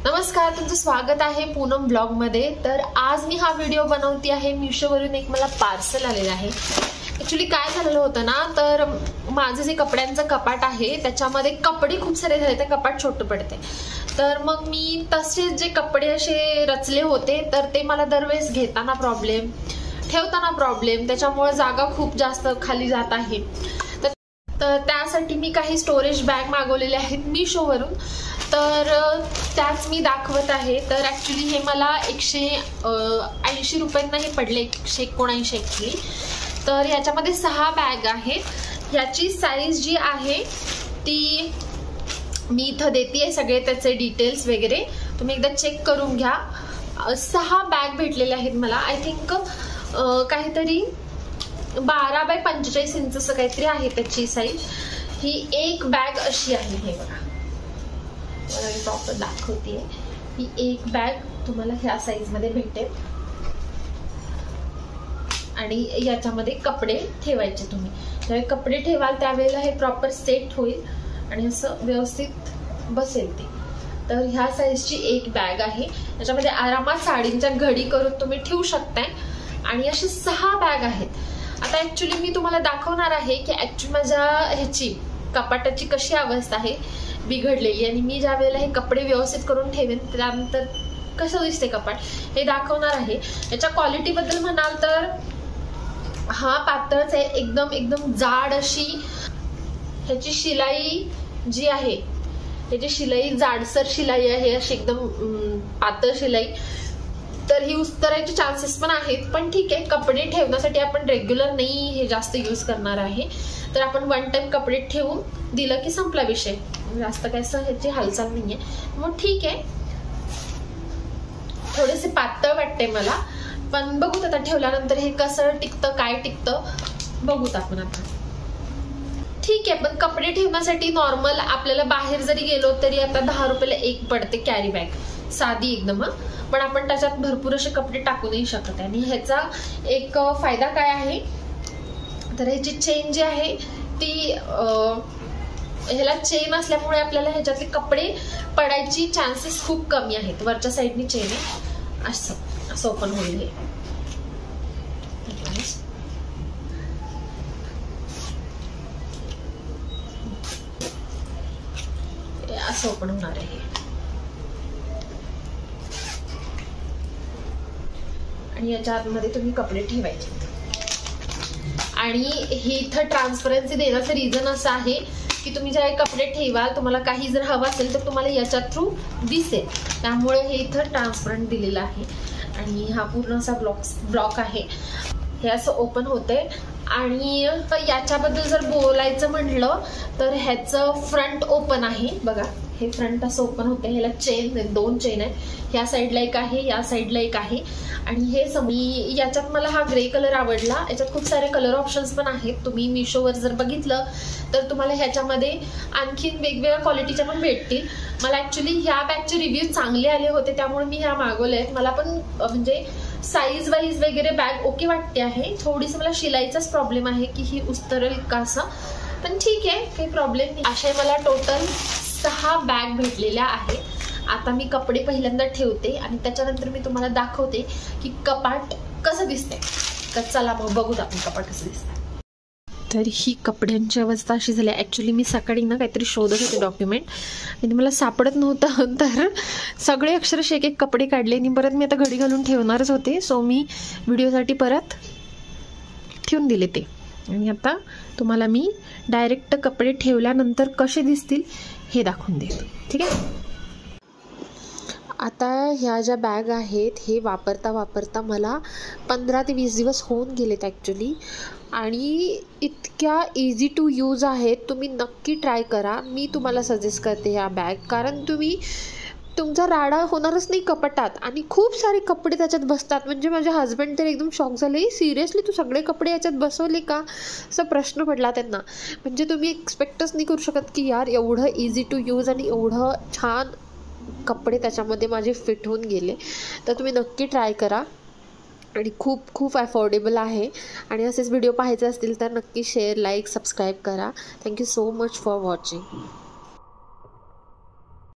नमस्कार, तुमचं स्वागत आहे पूनम ब्लॉग मध्ये। तर आज मी हा व्हिडिओ बनवते आहे। मीशोवरून एक मला पार्सल आलेलं आहे। ॲक्च्युअली काय झालेलं होतं ना, तर माझं जे कपड्यांचं कपाट आहे त्याच्यामध्ये कपडे खूप सारे झाले, तर कपाट छोटं पडते। तर मग मी तसे जे कपडे असे रचले होते तर ते मला दरवेळेस घेताना प्रॉब्लेम, ठेवताना प्रॉब्लेम, त्याच्यामुळे जागा खूप जास्त खाली जात आहे। तर त्यासाठी मी काही स्टोरेज बॅग मागवलेले आहेत मीशोवरून, तर त्याच मी दाखवत आहे। तर ॲक्च्युली हे मला 180 रुपयांना पडले, 179 ॲक्च्युली। तर याच्यामध्ये 6 बॅग आहेत। याची साईज जी आहे ती मी इथं देते आहे, सगळे त्याचे डिटेल्स वगैरे तुम्ही एकदा चेक करून घ्या। 6 बॅग भेटलेले आहेत मला। आय थिंक काहीतरी 12 बाय 45 इंच असं काहीतरी आहे त्याची साईज। ही एक बॅग अशी आहे, हे बघा मी प्रॉपर दाखवते। ही एक बॅग तुम्हाला ह्या साईज मध्ये भेटेल आणि याच्यामध्ये कपडे ठेवायचे। तुम्ही ज्यावेळी कपडे ठेवाल त्यावेळेला हे प्रॉपर सेट होईल आणि असं व्यवस्थित बसेल ते। तर ह्या साईजची एक बॅग आहे। त्याच्यामध्ये आरामात साडींच्या घडी करून तुम्ही ठेवू शकताय आणि अशी 6 बॅग आहेत। आता ॲक्च्युली मी तुम्हाला दाखवणार आहे की ॲक्च्युली माझ्या ह्याची कपाटाची कशी अवस्था आहे बिघडलेली, आणि मी ज्या वेळेला हे कपडे व्यवस्थित करून ठेवेन त्यानंतर कसं दिसते कपाट हे दाखवणार आहे। याच्या क्वालिटी बद्दल म्हणाल तर हा पातळच आहे, एकदम जाड अशी ह्याची शिलाई जी आहे, ह्याची शिलाई जाडसर शिलाई आहे, अशी एकदम पातळ शिलाई। तर ही उतरायचे चान्सेस पण आहेत, पण ठीक आहे, कपडे ठेवण्यासाठी आपण रेग्युलर नाही हे जास्त यूज करणार आहे। तर आपण वन टाइम कपडे ठेवून दिलं की संपला विषय, जास्त काय ह्याची हालचाल नाहीये, मग ठीक आहे। थोडेसे पातळ वाटते मला, पण बघूत आता ठेवल्यानंतर हे कसं टिकतं, काय टिकतं बघूत आपण आता। ठीक आहे, पण कपडे ठेवण्यासाठी नॉर्मल आपल्याला बाहेर जरी गेलो तरी आता 10 रुपयाला एक पडते कॅरी बॅग, साधी एकदम। पण आपण त्याच्यात भरपूर असे कपडे टाकू नाही शकत। आणि ह्याचा एक फायदा काय आहे, तर ह्याची चेन जी आहे ती ह्याला चेन असल्यामुळे आपल्याला ह्याच्यातले कपडे पडायची चान्सेस खूप कमी आहेत। वरच्या साईडनी चेन आहे, असं ओपन होईल हे। असं ओपन होणार आहे आणि याच्या आतमध्ये तुम्ही कपडे ठेवायचे। आणि हे इथं ट्रान्सपरन्सी देण्याचं रिझन असं आहे की तुम्ही ज्या कपडे ठेवाल, तुम्हाला काही जर हवं असेल तर तुम्हाला याच्या थ्रू दिसेल, त्यामुळे हे इथं ट्रान्सपरंट दिलेलं आहे। आणि हा पूर्ण असा ब्लॉक आहे, हे असं ओपन होते। आणि याच्याबद्दल जर बोलायचं म्हटलं तर ह्याचं फ्रंट ओपन आहे, बघा हे फ्रंट असं ओपन होते। ह्याला चेन, 2 चेन आहे, ह्या साईडला एक आहे, या साईडला एक आहे। आणि हे याच्यात मला हा ग्रे कलर आवडला। याच्यात खूप सारे कलर ऑप्शन्स पण आहेत, तुम्ही मीशोवर जर बघितलं तर तुम्हाला ह्याच्यामध्ये आणखीन वेगवेगळ्या क्वालिटीच्या पण भेटतील। मला ॲक्च्युली ह्या बॅगचे रिव्ह्यू चांगले आले होते, त्यामुळे मी ह्या मागवल्या आहेत। मला पण म्हणजे साईज वाईज वगैरे बॅग ओके वाटते आहे। थोडीसं मला शिलाईचाच प्रॉब्लेम आहे की ही उतरेल का असं, पण ठीक आहे, काही प्रॉब्लेम नाही। अशा मला टोटल 6 बॅग भेटलेल्या आहेत। आता मी कपडे पहिल्यांदा ठेवते आणि त्याच्यानंतर मी तुम्हाला दाखवते की कपाट कसं दिसतंय। तर चला मग बघूत आपण कपाट कसं दिसतंय। तर ही कपड्यांची अवस्था अशी झाली। ॲक्च्युली मी सकाळी ना काहीतरी शोधत होते डॉक्युमेंट आणि मला सापडत नव्हतं, तर सगळे अक्षरशः एक एक कपडे काढले आणि परत मी आता घडी घालून ठेवणारच होते। सो मी व्हिडिओसाठी परत ठेवून दिले ते। आणि आता तुम्हाला मी डायरेक्ट कपडे ठेवल्यानंतर कसे दिसतील हे दाखवून देतो, ठीक आहे। आता ह्या ज्या बॅग आहेत हे वापरता मला 15 ते 20 दिवस होऊन गेलेत ॲक्च्युली, आणि इतक्या इझी टू यूज आहेत। तुम्ही नक्की ट्राय करा, मी तुम्हाला सजेस्ट करते ह्या बॅग, कारण तुमचा राडा होणारच नाही कपाटात आणि खूप सारे कपडे त्याच्यात बसतात। म्हणजे माझे हस्बंड तर एकदम शॉक झाले, सिरियसली तू सगळे कपडे याच्यात बसवले का, असा प्रश्न पडला त्यांना। म्हणजे तुम्ही एक्सपेक्टच नाही करू शकत की यार एवढं इझी टू यूज आणि एवढं छान कपडे त्याच्यामध्ये माझे फिट होऊन गेले। तर तुम्ही नक्की ट्राय करा आणि खूप अफोर्डेबल आहे। आणि असेच व्हिडिओ पाहायचे असतील तर नक्की शेअर, लाईक, सबस्क्राईब करा। Thank you so much for watching.